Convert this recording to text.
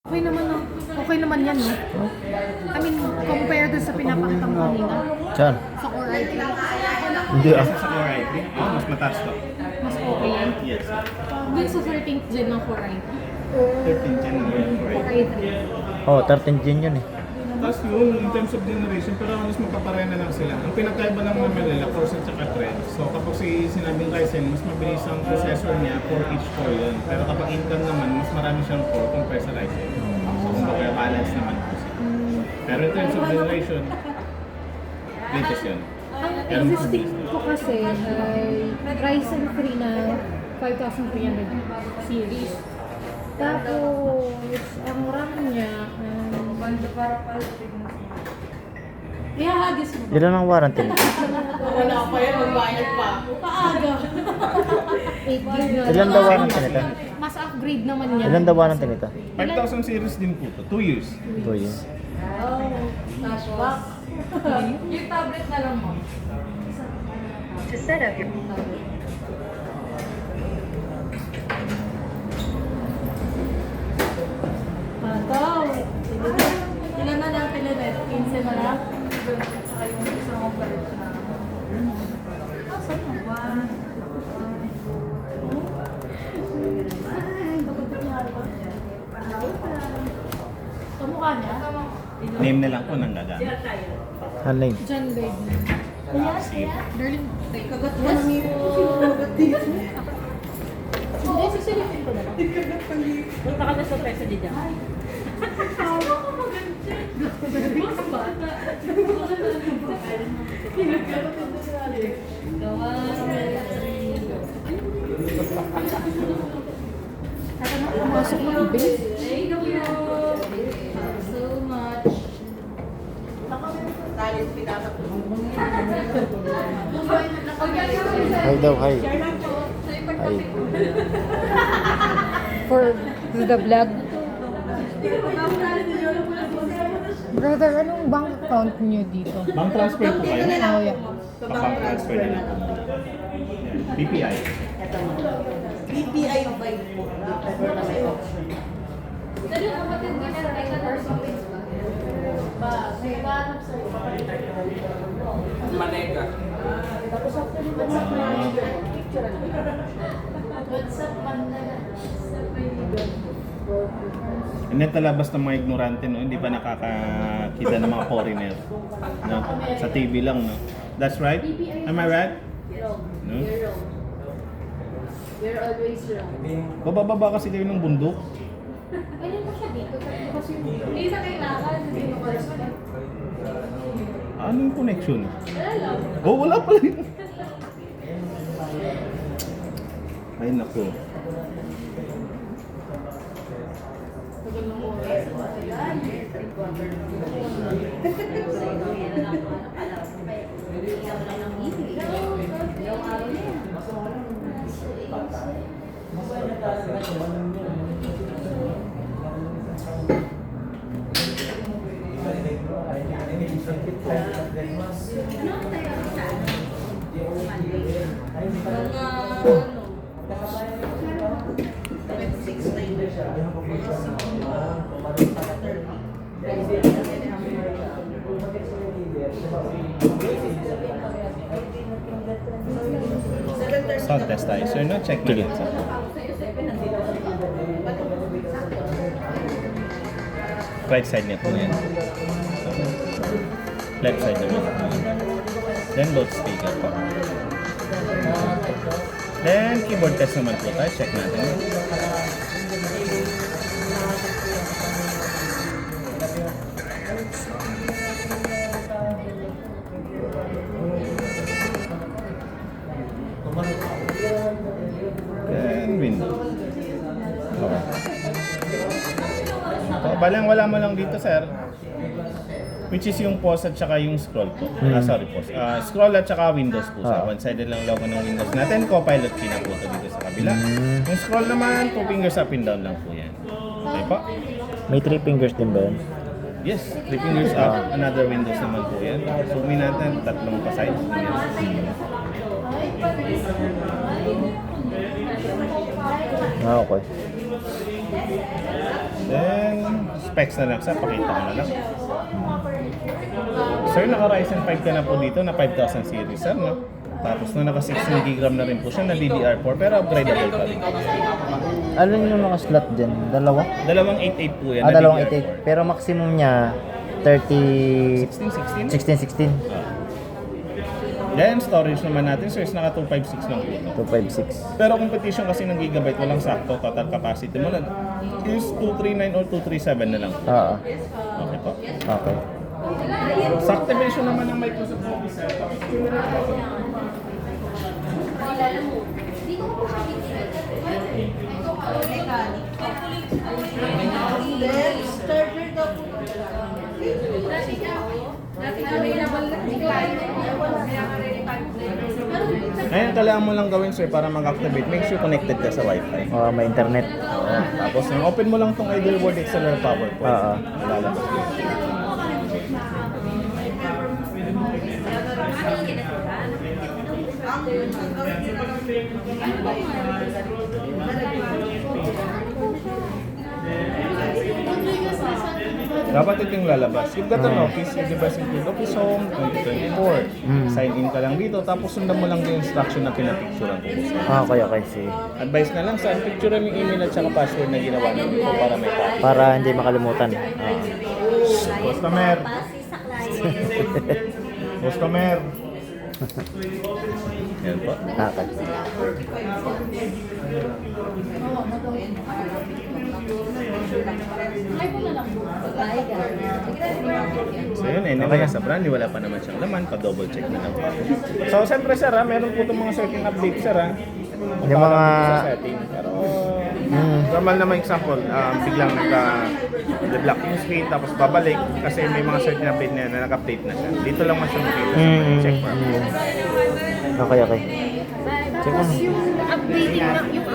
Okay naman yan, no? I mean, compared dun sa pinapakita mo kanina. Saan? Sa Core i3. Hindi ah. Sa Core i3, mas mataas to. Mas okay yan. Yes. Dun sa 13th gen ng Core i3. 13th gen ng Core Core i3. i3. Oh, 13 gen yun eh. Tapos yun, in terms of generation, pero halos magkapareha na lang sila. Ang pinagkaiba lang naman nila, Core at saka Thread. So kapag sinabing Ryzen, mas mabilis ang processor niya for each core yun. Pero kapag Intel naman, mas marami siyang core compare sa Ryzen. So kumbaga balance naman po siya. Pero in terms of generation, latest yun. Ang existing ko kasi ay Ryzen 3 na 5300 series. Tapos, ang RAM niya, ihahagis mo ba? Ilan ang warranty nito? Wala pa yan, magbayad pa. Paaga. 8 gig na. Ilan daw warranty nito? Mas upgrade naman yan. Ilan daw warranty nito? 5000 series din po to, 2 years. 2 years. Cashback. Yung tablet na lang mo. To set up your Pataw. Ilan na lang pinanet? 15 na lang? Saka yung isang operat na. Saan mo ba? Kamukha niya? Name na lang po ng gagamit. Ano name? John Babe. Darling, kagat mo Yes. Hindi, sisilipin ko na lang. Punta ka na sa pesa di dyan. Pumasok mo yung base? Thank you so much. Hi daw, hi. Hi. For the vlog. Brother, anong bank account niyo dito? Bank transfer po kayo? Oh, yeah. Bank transfer na lang po. Yan. PPI. BPI ba yun po? Na may option. Manega. Talabas ng mga ignorante, no? Hindi pa nakakakita ng mga foreigner. No? Sa TV lang, no? That's right? Am I right? No? You're always wrong. Bababa kasi kayo ng bundok. Ayun mo siya dito. Kasi Hindi sa kailangan, hindi mo correspond. Anong connection? Wala lang. Oh, wala pala yun. Ay, naku. Sound test tayo. So, no, check Sige. natin. Right side niya po yan. Left side naman. Then both speaker po. Then keyboard test naman po tayo. Check natin. Then Windows. Okay. So, balang wala mo lang dito, sir. Which is yung pause at saka yung scroll po. Sorry, pause. Scroll at saka Windows po. Sa one-sided lang logo ng Windows natin. Copilot key na po ito dito sa kabila. Yung scroll naman, 2 fingers up and down lang po yan. Okay po? May 3 fingers din ba yun? Yes, 3 fingers up. Another Windows naman po yan. Zoomin natin, tatlong pa sides. Ah, okay. Then, specs na lang, sir, pakita ko na lang. Sir, naka Ryzen 5 ka na po dito na 5000 series, sir, no? Tapos nung naka 16GB na rin po siya na DDR4, pero upgradable pa rin. Ano yung mga slot din? Dalawa? Dalawang 88 po yan. Ah, na dalawang DDR4. 88. Pero maximum niya 30... 16? 16. Then, storage naman natin, sir, is naka 256 lang po ito. 256. Pero competition kasi ng gigabyte, walang sakto. Total capacity mo na is 239 or 237 na lang. Oo. Okay po. Okay. Sa activation naman ng Microsoft Office, sir. Starter daw po. Ngayon, kailangan mo lang gawin, sir, para mag-activate. Make sure connected ka sa Wi-Fi. Oo, may internet. Oo. Tapos, nung open mo lang tong Idle Word XLR PowerPoint. Oo. Lalabas yun. Dapat ito yung lalabas. You've got an office, yung device include Office Home 2024. Sign in ka lang dito, tapos sundan mo lang yung instruction na pinapicturean ko. Ah, okay, okay. Sige. Advice na lang sa picturean yung email at saka password na ginawa namin po para may copy. Para hindi makalimutan. Customer! Customer! Yan po. Okay. So yun, anyway, sa brand, wala pa naman siyang laman, pa-double check na lang po. So, siyempre sir, meron po itong mga certain update sir, Yung mga... sa setting. Pero, normal naman example, biglang nagka-block yung screen, tapos babalik, kasi may mga certain update na nag-update na siya. Dito lang mas yung makita sa mga check mark. Okay, okay. Check mo. Updating na yung